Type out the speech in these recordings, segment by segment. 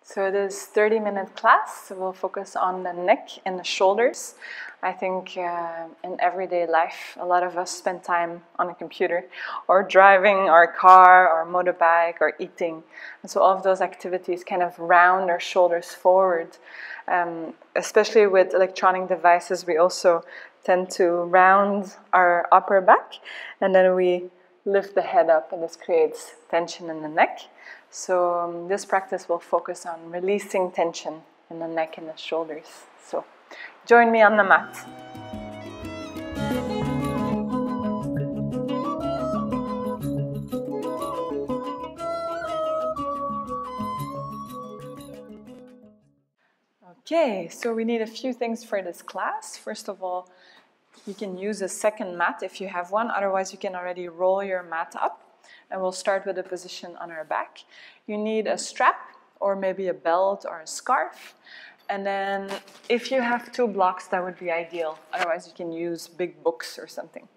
So this 30-minute class will focus on the neck and the shoulders. I think in everyday life, a lot of us spend time on a computer or driving our car or motorbike or eating. And so all of those activities kind of round our shoulders forward. Especially with electronic devices, we also tend to round our upper back, and then we lift the head up, and this creates tension in the neck. So this practice will focus on releasing tension in the neck and the shoulders. So join me on the mat. Okay, so we need a few things for this class. First of all, you can use a second mat if you have one. Otherwise, you can already roll your mat up. And we'll start with a position on our back. You need a strap or maybe a belt or a scarf. And then if you have 2 blocks, that would be ideal. Otherwise, you can use big books or something.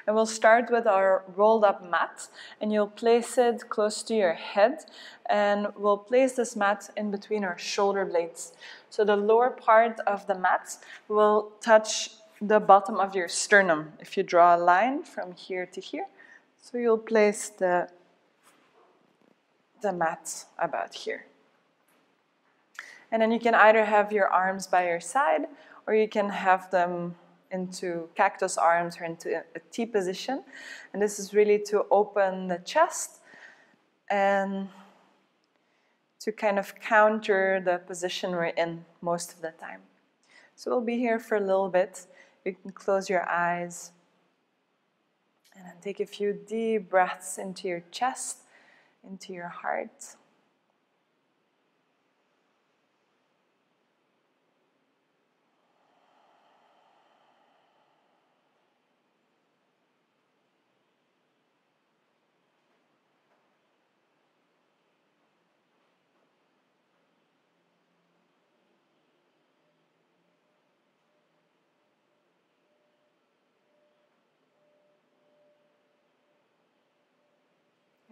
And we'll start with our rolled up mat, and you'll place it close to your head, and we'll place this mat in between our shoulder blades. So the lower part of the mat will touch the bottom of your sternum. If you draw a line from here to here, so you'll place the mat about here. And then you can either have your arms by your side, or you can have them into cactus arms or into a T position. And this is really to open the chest and to kind of counter the position we're in most of the time. So we'll be here for a little bit. You can close your eyes and then take a few deep breaths into your chest, into your heart.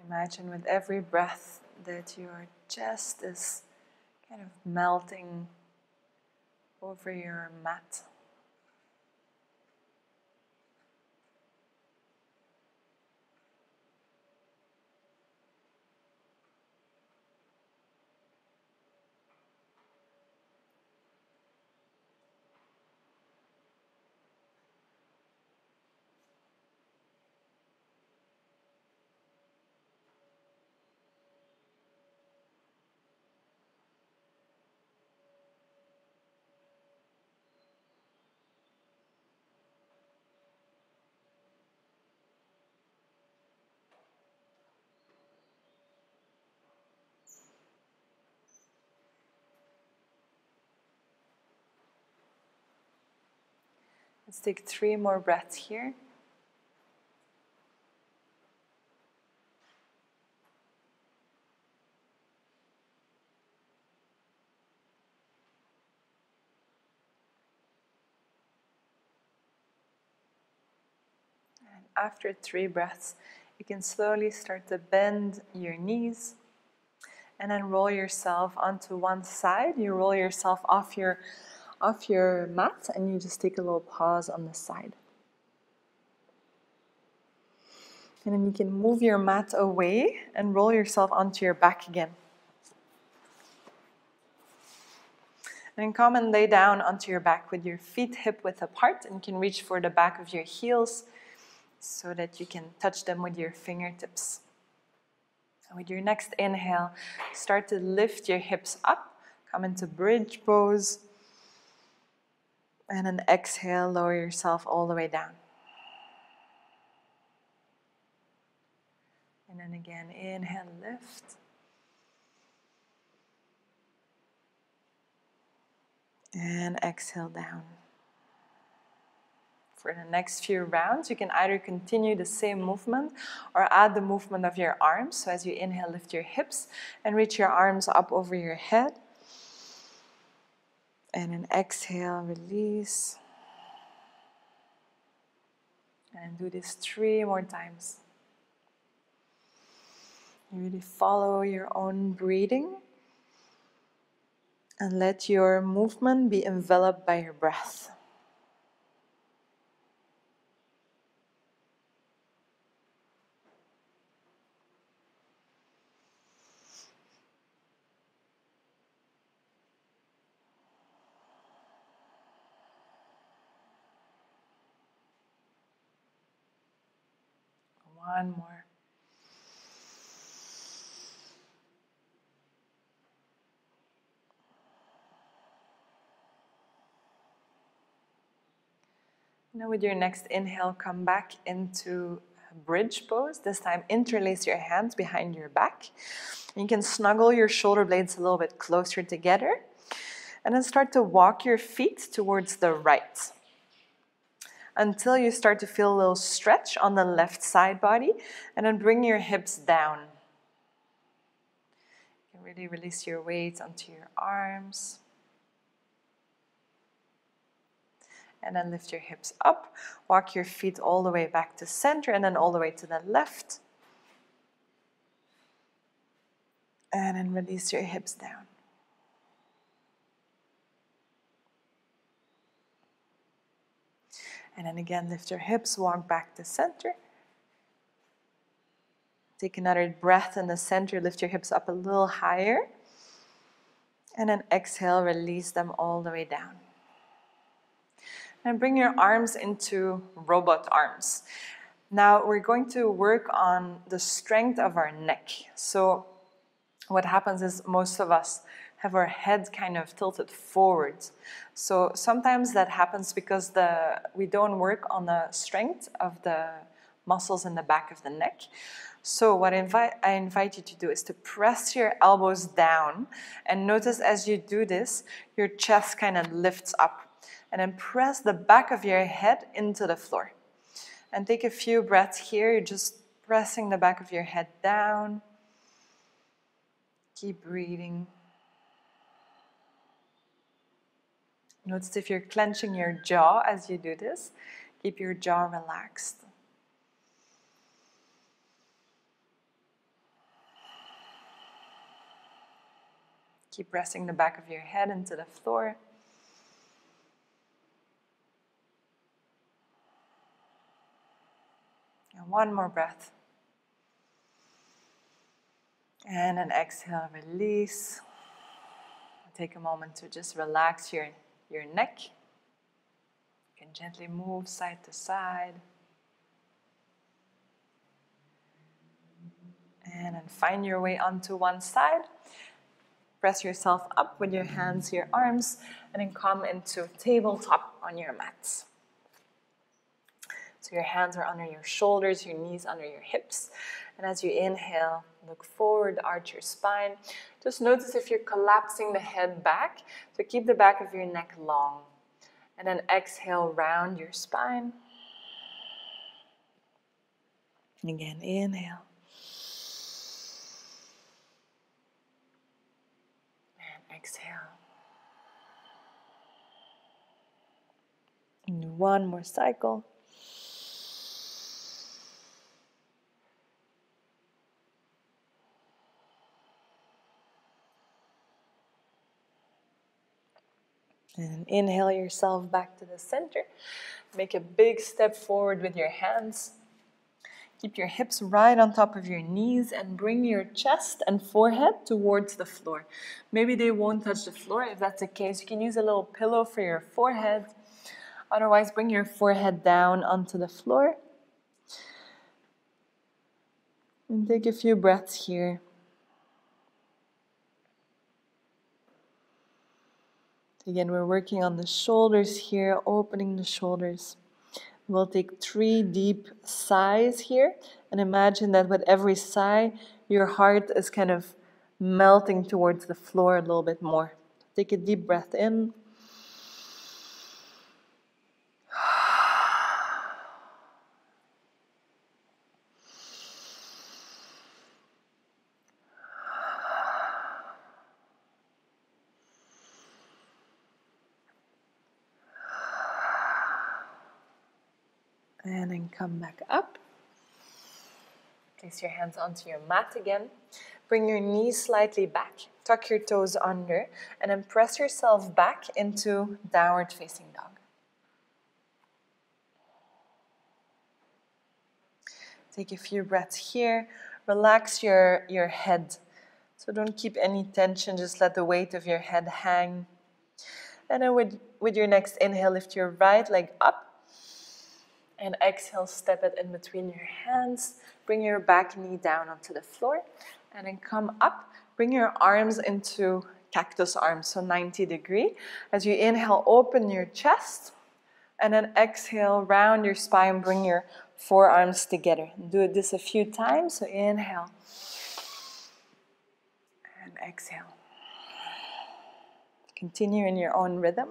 Imagine with every breath that your chest is kind of melting over your mat. Let's take 3 more breaths here. And after 3 breaths, you can slowly start to bend your knees and then roll yourself onto one side. You roll yourself off your mat, and you just take a little pause on the side. And then you can move your mat away and roll yourself onto your back again. And then come and lay down onto your back with your feet hip-width apart, and you can reach for the back of your heels so that you can touch them with your fingertips. And with your next inhale, start to lift your hips up, come into bridge pose. And then exhale, lower yourself all the way down. And then again, inhale, lift. And exhale down. For the next few rounds, you can either continue the same movement or add the movement of your arms. So as you inhale, lift your hips and reach your arms up over your head. And then exhale, release. And do this 3 more times. You really follow your own breathing. And let your movement be enveloped by your breath. One more. Now with your next inhale, come back into bridge pose. This time interlace your hands behind your back. You can snuggle your shoulder blades a little bit closer together. And then start to walk your feet towards the right. Until you start to feel a little stretch on the left side body. And then bring your hips down. You can really release your weight onto your arms. And then lift your hips up. Walk your feet all the way back to center and then all the way to the left. And then release your hips down. And then again, lift your hips, walk back to center. Take another breath in the center, lift your hips up a little higher. And then exhale, release them all the way down. And bring your arms into robot arms. Now we're going to work on the strength of our neck. So what happens is most of us have our head kind of tilted forwards. So sometimes that happens because we don't work on the strength of the muscles in the back of the neck. So what I invite you to do is to press your elbows down, and notice as you do this, your chest kind of lifts up. And then press the back of your head into the floor. And take a few breaths here. You're just pressing the back of your head down. Keep breathing. Notice if you're clenching your jaw as you do this. Keep your jaw relaxed. Keep pressing the back of your head into the floor. And one more breath. And an exhale, release. Take a moment to just relax your neck. You can gently move side to side. And then find your way onto one side. Press yourself up with your hands, your arms, and then come into tabletop on your mats. So your hands are under your shoulders, your knees under your hips. And as you inhale, look forward, arch your spine. Just notice if you're collapsing the head back, so keep the back of your neck long. And then exhale, round your spine. And again, inhale. And exhale. And do one more cycle. And inhale yourself back to the center. Make a big step forward with your hands. Keep your hips right on top of your knees and bring your chest and forehead towards the floor. Maybe they won't touch the floor. If that's the case, you can use a little pillow for your forehead. Otherwise, bring your forehead down onto the floor. And take a few breaths here. Again, we're working on the shoulders here, opening the shoulders. We'll take 3 deep sighs here, and imagine that with every sigh, your heart is kind of melting towards the floor a little bit more. Take a deep breath in. And then come back up. Place your hands onto your mat again. Bring your knees slightly back. Tuck your toes under. And then press yourself back into downward facing dog. Take a few breaths here. Relax your head. So don't keep any tension. Just let the weight of your head hang. And then with your next inhale, lift your right leg up. And exhale, step it in between your hands. Bring your back knee down onto the floor. And then come up. Bring your arms into cactus arms, so 90 degree. As you inhale, open your chest. And then exhale, round your spine, bring your forearms together. Do this a few times. So inhale. And exhale. Continue in your own rhythm.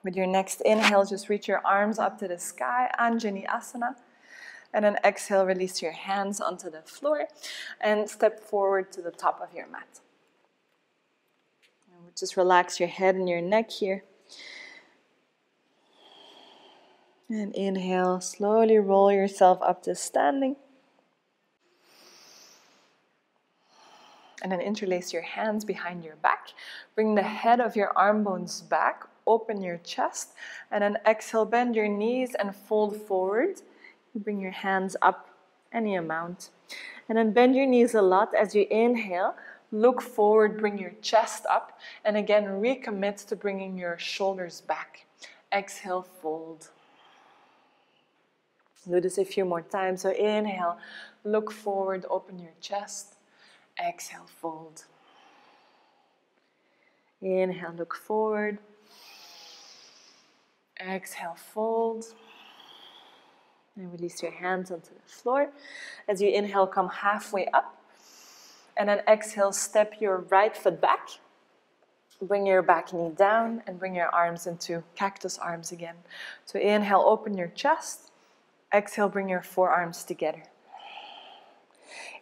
With your next inhale, just reach your arms up to the sky, Anjali Asana. And then exhale, release your hands onto the floor and step forward to the top of your mat. And just relax your head and your neck here. And inhale, slowly roll yourself up to standing. And then interlace your hands behind your back. Bring the head of your arm bones back. Open your chest. And then exhale, bend your knees and fold forward. Bring your hands up any amount. And then bend your knees a lot as you inhale. Look forward, bring your chest up. And again, recommit to bringing your shoulders back. Exhale, fold. Do this a few more times. So inhale, look forward, open your chest. Exhale, fold. Inhale, look forward. Exhale, fold. And release your hands onto the floor. As you inhale, come halfway up. And then exhale, step your right foot back. Bring your back knee down and bring your arms into cactus arms again. So inhale, open your chest. Exhale, bring your forearms together.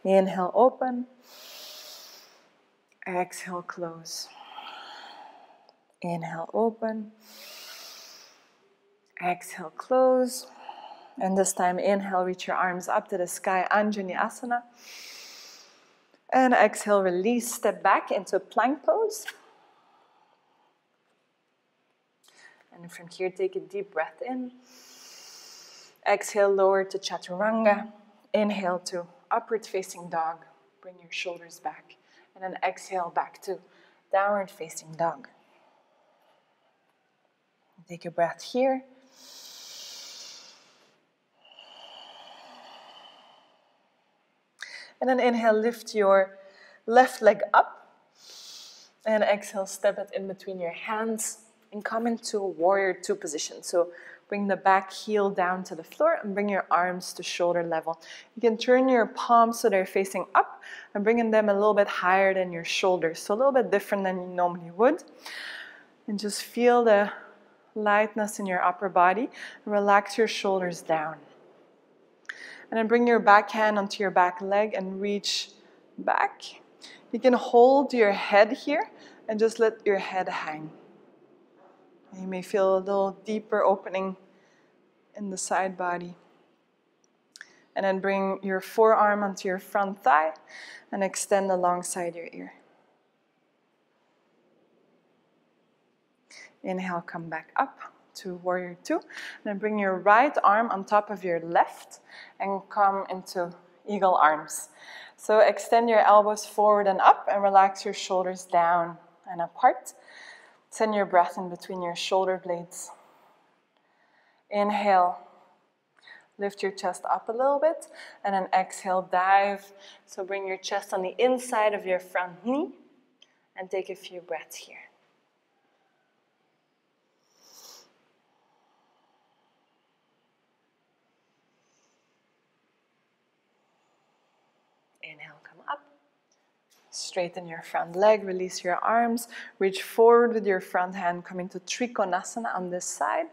Inhale, open. Exhale, close. Inhale, open. Exhale, close. And this time, inhale, reach your arms up to the sky, Anjali Asana. And exhale, release, step back into plank pose. And from here, take a deep breath in. Exhale, lower to Chaturanga. Inhale to upward facing dog. Bring your shoulders back. And then exhale back to downward facing dog. Take a breath here. And then inhale, lift your left leg up. And exhale, step it in between your hands and come into warrior two position. So bring the back heel down to the floor and bring your arms to shoulder level. You can turn your palms so they're facing up and bringing them a little bit higher than your shoulders. So a little bit different than you normally would. And just feel the lightness in your upper body. Relax your shoulders down. And then bring your back hand onto your back leg and reach back. You can hold your head here and just let your head hang. You may feel a little deeper opening in the side body. And then bring your forearm onto your front thigh and extend alongside your ear. Inhale, come back up to warrior two. And then bring your right arm on top of your left and come into eagle arms. So extend your elbows forward and up and relax your shoulders down and apart. Send your breath in between your shoulder blades. Inhale, lift your chest up a little bit, and then exhale, dive. So bring your chest on the inside of your front knee, and take a few breaths here. Inhale, come up. Straighten your front leg, release your arms, reach forward with your front hand, come into Trikonasana on this side.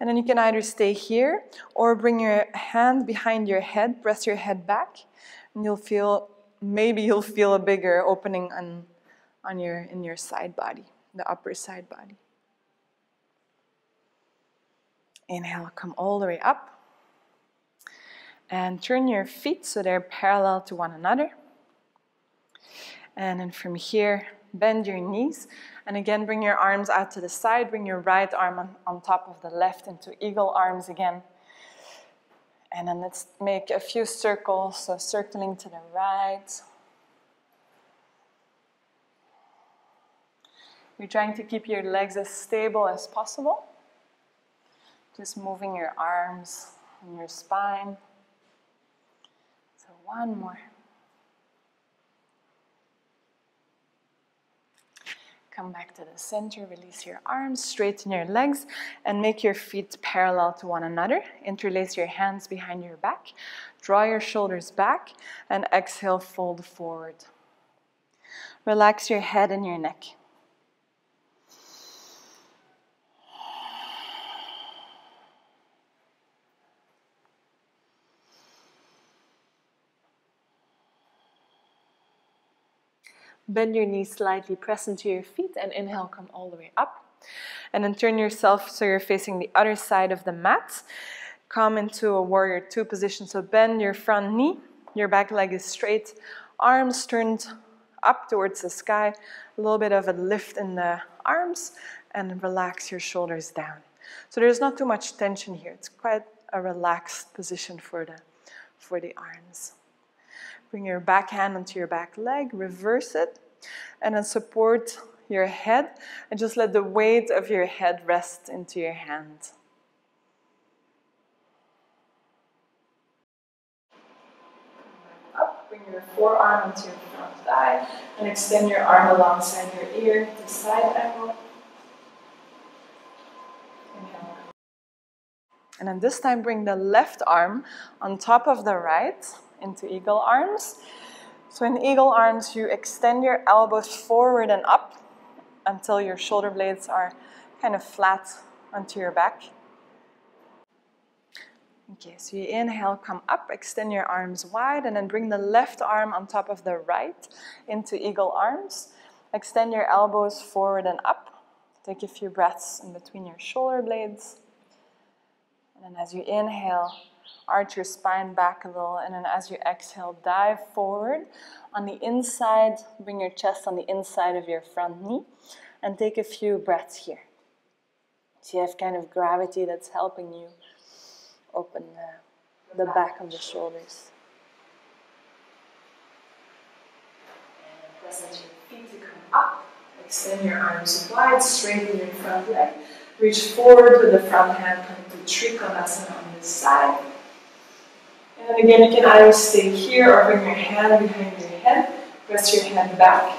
And then you can either stay here or bring your hand behind your head, press your head back, and maybe you'll feel a bigger opening in your side body, the upper side body. Inhale, come all the way up. And turn your feet so they're parallel to one another. And then from here, bend your knees. And again, bring your arms out to the side. Bring your right arm on top of the left into eagle arms again. And then let's make a few circles. So circling to the right. You're trying to keep your legs as stable as possible. Just moving your arms and your spine. So one more. Come back to the center, release your arms, straighten your legs, and make your feet parallel to one another. Interlace your hands behind your back. Draw your shoulders back, and exhale, fold forward. Relax your head and your neck. Bend your knees slightly, press into your feet, and inhale, come all the way up. And then turn yourself so you're facing the other side of the mat. Come into a warrior two position. So bend your front knee, your back leg is straight, arms turned up towards the sky, a little bit of a lift in the arms, and relax your shoulders down. So there's not too much tension here. It's quite a relaxed position for the arms. Bring your back hand onto your back leg, reverse it, and then support your head, and just let the weight of your head rest into your hand. Up, bring your forearm onto your front thigh, and extend your arm alongside your ear to side angle. Inhale. And then this time bring the left arm on top of the right into eagle arms. So in eagle arms, you extend your elbows forward and up until your shoulder blades are kind of flat onto your back. Okay, so you inhale, come up, extend your arms wide, and then bring the left arm on top of the right into eagle arms. Extend your elbows forward and up. Take a few breaths in between your shoulder blades. And then as you inhale, arch your spine back a little, and then as you exhale, dive forward. On the inside, bring your chest on the inside of your front knee, and take a few breaths here. So you have kind of gravity that's helping you open the back of the shoulders. And press into your feet to come up. Extend your arms wide, straighten your front leg. Reach forward with the front hand, come to Trikonasana on this side. And then again, you can either stay here or bring your hand behind your head. Press your head back.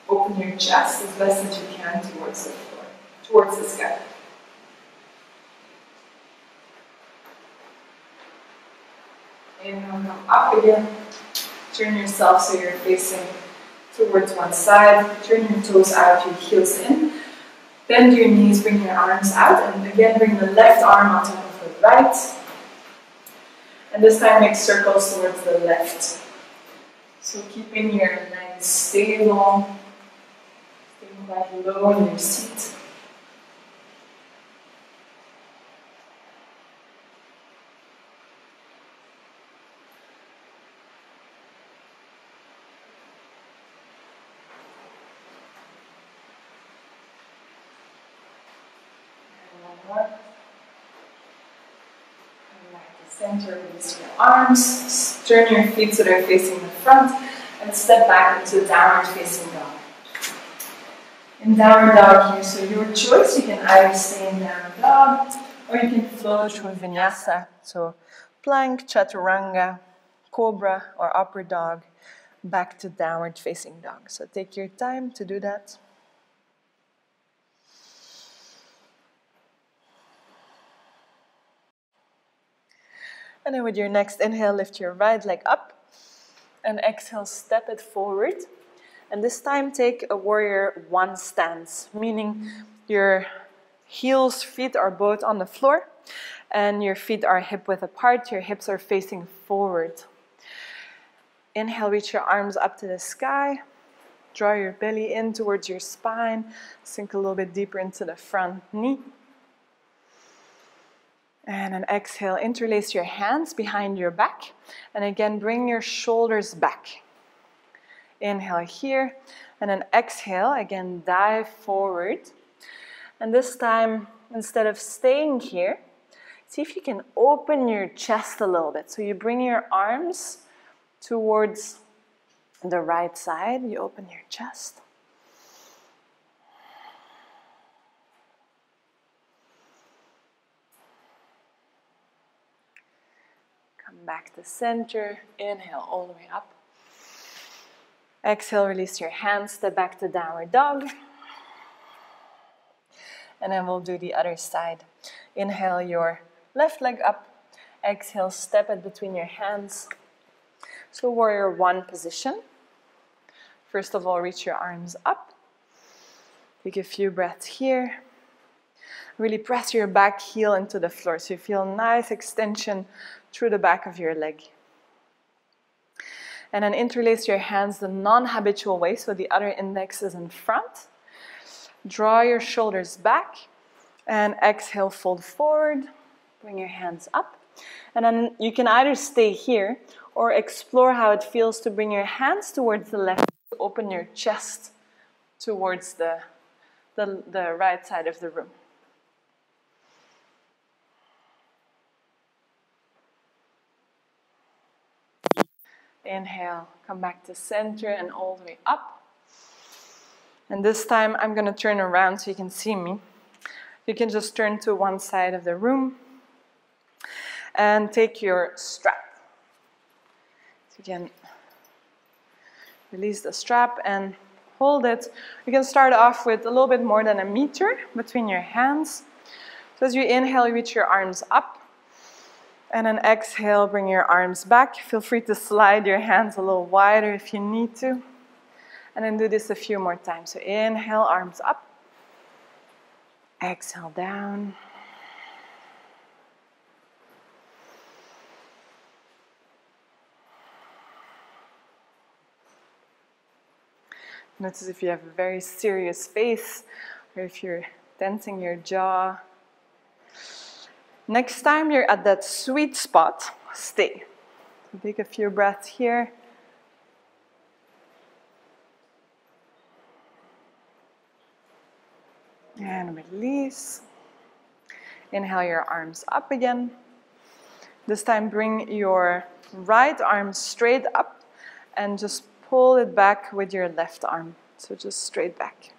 Open your chest as best as you can towards the floor, towards the sky. Inhale, come up again. Turn yourself so you're facing towards one side. Turn your toes out, your heels in. Bend your knees, bring your arms out, and again bring the left arm on top of the right. And this time make circles towards the left. So keeping your legs stable, staying quite low in your seat. Center, release your arms, turn your feet so they're facing the front, and step back into downward facing dog. In downward dog here, so your choice, you can either stay in downward dog, or you can flow through Vinyasa, so plank, chaturanga, cobra, or upward dog, back to downward facing dog. So take your time to do that. And then with your next inhale, lift your right leg up. And exhale, step it forward. And this time take a warrior one stance, meaning your heels, feet are both on the floor. And your feet are hip width apart, your hips are facing forward. Inhale, reach your arms up to the sky. Draw your belly in towards your spine. Sink a little bit deeper into the front knee. And then exhale, interlace your hands behind your back. And again, bring your shoulders back. Inhale here. And then exhale, again, dive forward. And this time, instead of staying here, see if you can open your chest a little bit. So you bring your arms towards the right side. You open your chest. Come back to center. Inhale all the way up. Exhale, release your hands. Step back to downward dog. And then we'll do the other side. Inhale your left leg up. Exhale, step it between your hands. So warrior one position. First of all, reach your arms up. Take a few breaths here. Really press your back heel into the floor so you feel a nice extension through the back of your leg. And then interlace your hands the non-habitual way, so the other index is in front. Draw your shoulders back and exhale, fold forward. Bring your hands up. And then you can either stay here or explore how it feels to bring your hands towards the left. Open your chest towards the right side of the room. Inhale, come back to center and all the way up. And this time I'm going to turn around so you can see me. You can just turn to one side of the room and take your strap. So you can release the strap and hold it. You can start off with a little bit more than a meter between your hands. So as you inhale, you reach your arms up. And then exhale, bring your arms back. Feel free to slide your hands a little wider if you need to. And then do this a few more times. So inhale, arms up. Exhale, down. Notice if you have a very serious face or if you're tensing your jaw. Next time you're at that sweet spot, stay. So take a few breaths here. And release. Inhale your arms up again. This time bring your right arm straight up and just pull it back with your left arm. So just straight back.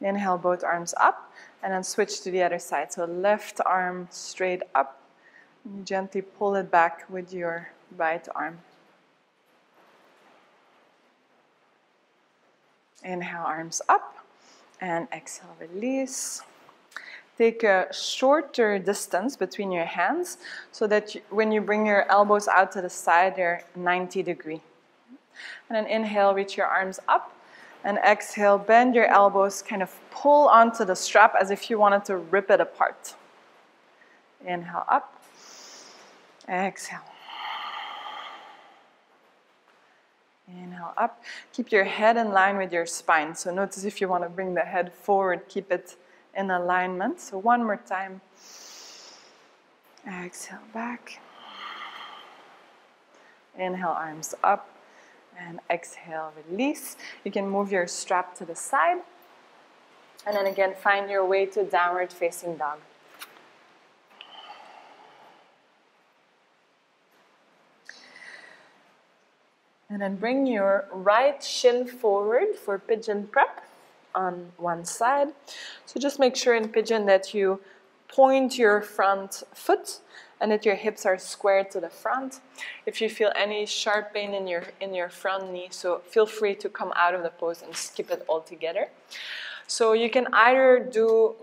Inhale both arms up and then switch to the other side. So left arm straight up. And gently pull it back with your right arm. Inhale, arms up, and exhale, release. Take a shorter distance between your hands so that when you bring your elbows out to the side, they're 90 degrees. And then inhale, reach your arms up, and exhale, bend your elbows, kind of pull onto the strap as if you wanted to rip it apart. Inhale up, exhale. Inhale up. Keep your head in line with your spine. So notice if you want to bring the head forward, keep it in alignment. So one more time. Exhale back. Inhale, arms up. And exhale, release. You can move your strap to the side. And then again, find your way to downward facing dog. And then bring your right shin forward for pigeon prep on one side. So just make sure in pigeon that you point your front foot and that your hips are squared to the front. If you feel any sharp pain in your front knee, so feel free to come out of the pose and skip it altogether. So you can either do,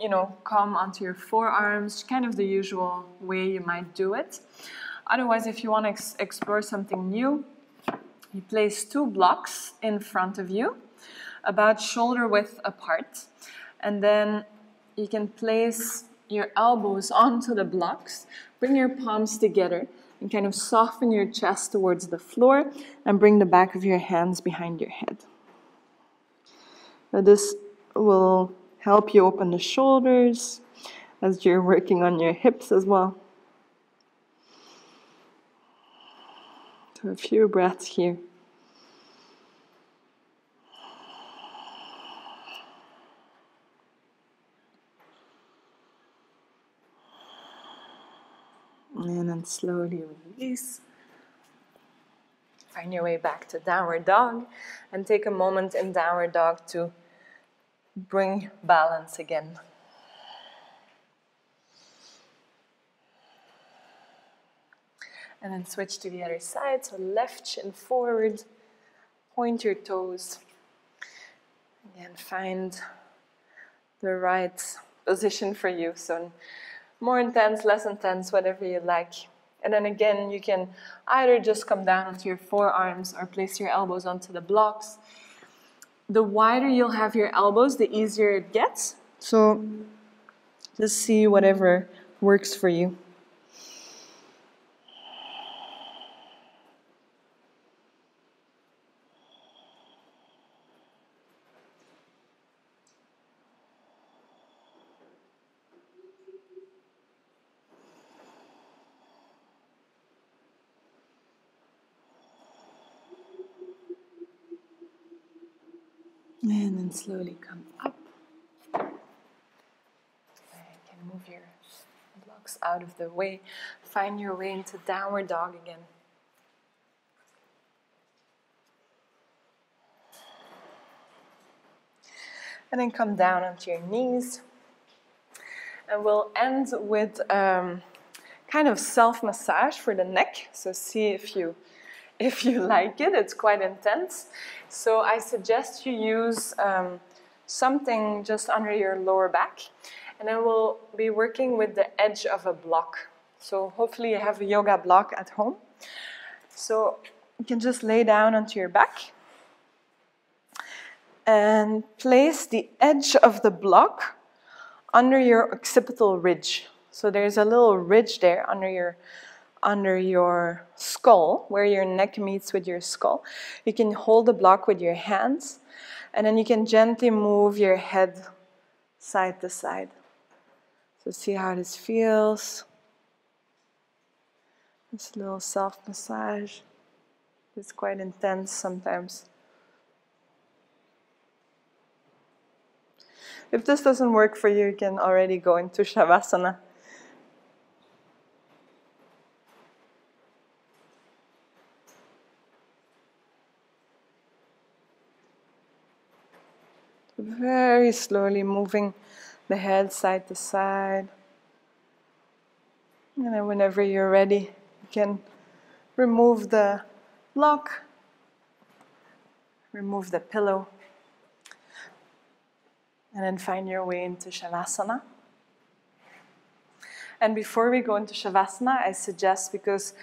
come onto your forearms, kind of the usual way you might do it. Otherwise, if you want to explore something new, you place two blocks in front of you, about shoulder width apart, and then you can place your elbows onto the blocks, bring your palms together, And kind of soften your chest towards the floor and bring the back of your hands behind your head. Now this will help you open the shoulders as you're working on your hips as well. So a few breaths here. And then slowly release. Find your way back to downward dog and take a moment in downward dog to bring balance again. And then switch to the other side, so left shin forward, point your toes. Again, find the right position for you, so more intense, less intense, whatever you like. And then again, you can either just come down onto your forearms or place your elbows onto the blocks. The wider you'll have your elbows, the easier it gets. So just see whatever works for you. And then slowly come up. You can move your blocks out of the way. Find your way into downward dog again. And then come down onto your knees. And we'll end with kind of self-massage for the neck. So see if you like it. It's quite intense. So I suggest you use something just under your lower back. And then we'll be working with the edge of a block. So hopefully you have a yoga block at home. So you can just lay down onto your back and place the edge of the block under your occipital ridge. So there's a little ridge there under your skull, where your neck meets with your skull. You can hold the block with your hands, and then you can gently move your head side to side. So see how this feels. This little self-massage is quite intense sometimes. If this doesn't work for you, you can already go into Shavasana. Very slowly moving the head side to side. And then whenever you're ready, you can remove the block, remove the pillow, and then find your way into Shavasana. And before we go into Shavasana, I suggest, because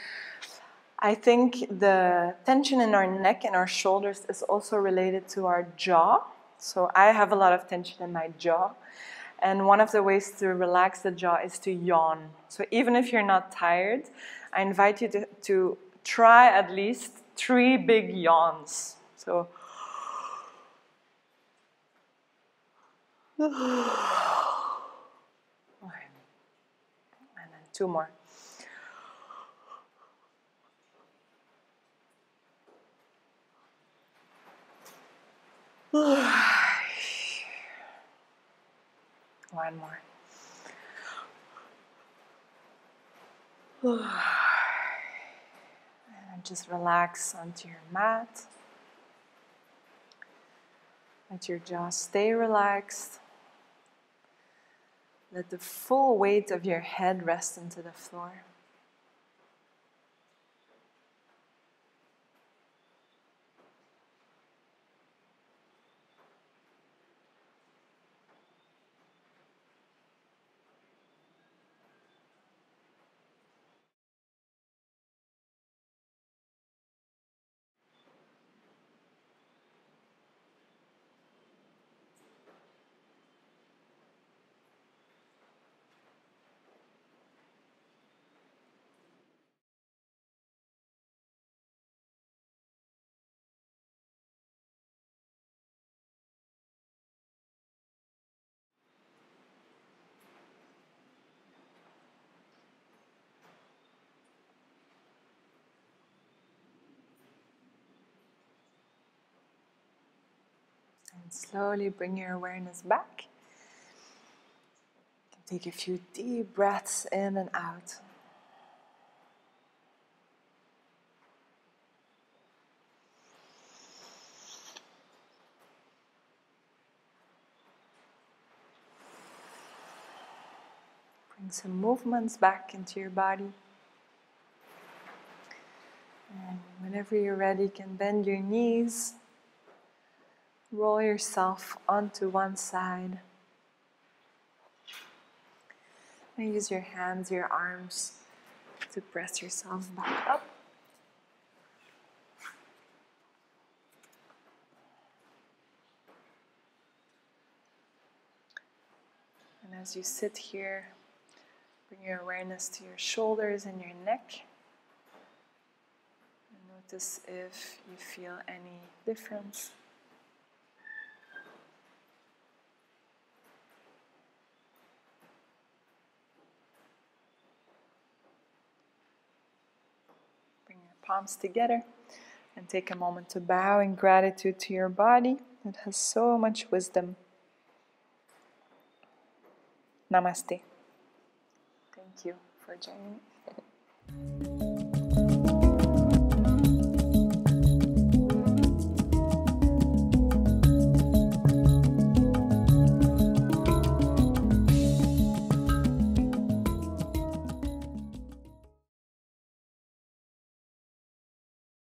I think the tension in our neck and our shoulders is also related to our jaw. So I have a lot of tension in my jaw. And one of the ways to relax the jaw is to yawn. So even if you're not tired, I invite you to try at least 3 big yawns. So and then 2 more. One more. And just relax onto your mat. Let your jaw stay relaxed. Let the full weight of your head rest into the floor. slowly bring your awareness back. Take a few deep breaths in and out. Bring some movements back into your body. And whenever you're ready, you can bend your knees. Roll yourself onto one side. And use your hands, your arms to press yourself back up. And as you sit here, bring your awareness to your shoulders and your neck. And notice if you feel any difference. Bring your palms together and take a moment to bow in gratitude to your body. It has so much wisdom. Namaste. Thank you for joining me.